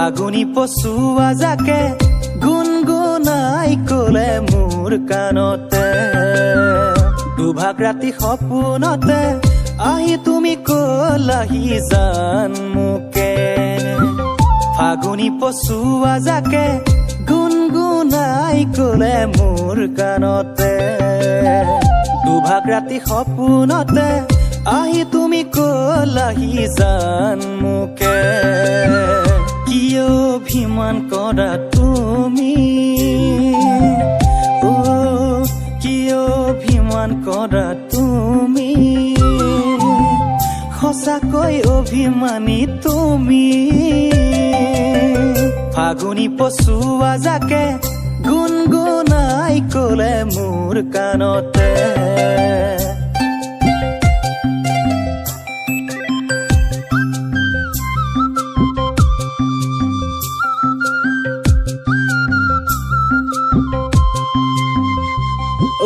ফাগুনি পচুৱা জাকে গুণগুণাই কলে মোৰ কাণতে দুভাগ ৰাতি সপোনতে আহি তুমি কলাহি জান মোকে ফাগুনি পচুৱা জাকে গুণগুণাই কলে মোৰ কাণতে দুভাগ ৰাতি সপোনতে আহি তুমি কলাহি জান মোকে কিয় অভিমান কৰা তুমি কিয় অভিমান কৰা তুমি সঁচাকৈ অভিমানী তুমি ফাগুনি পচুৱা জাকে গুণগুণাই কলে মোৰ কাণতে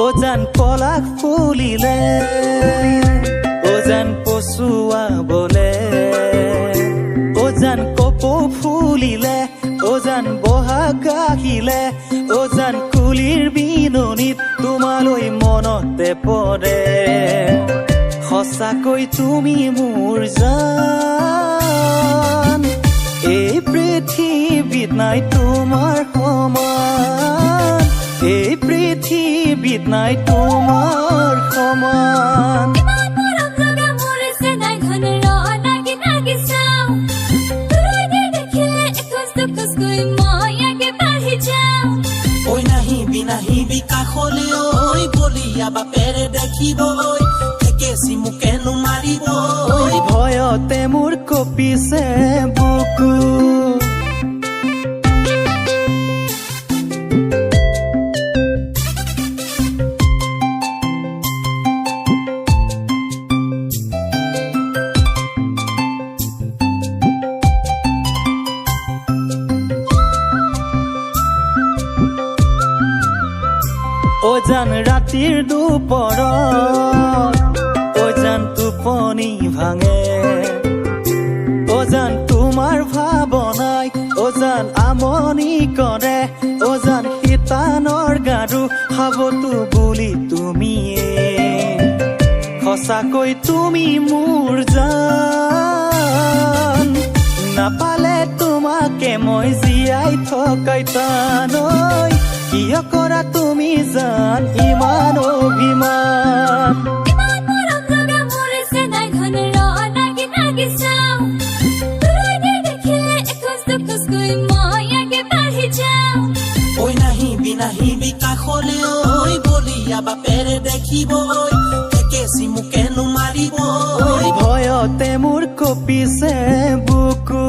ওজান পলাক ফুলিলে ওজান পচুৱা বলে ওজান কপৌ ফুলিলে ওজান বহাগ আহিলে ওজান কুলিৰ বিননিত তোমালৈ মনতে পৰে সঁচাকৈ তুমি মোৰ জান এই পৃথিৱীত নাই তোমাৰ সমান এই পৃথিৱীত নাই তোমাৰ সমান নাহিবি কাষলে ঐ বলিয়া বাপেৰে দেখিব কেঁচি মোকেনো মাৰিব ভয়তে মোৰ কঁপিছে বুকু ওজান ৰাতিৰ দুপৰত ওজান টোপনি ভাঙে ওজান তোমাৰ ভাৱনাই ওজান আমনি কৰে ওজান শীতানৰ গাৰু খাবতো বুলি তুমিয়ে সঁচাকৈ তুমি মোৰ জান নাপালে তোমাকে মই জীয়াই থকাই টানৈ কিয় কৰা তুমি জান ইমান অভিমান নাহিবি কাষলে ঐ বলিয়া বাপেৰে দেখিব কেঁচি মোকেনো মাৰিব ভয়তে মোৰ কঁপিছে বুকু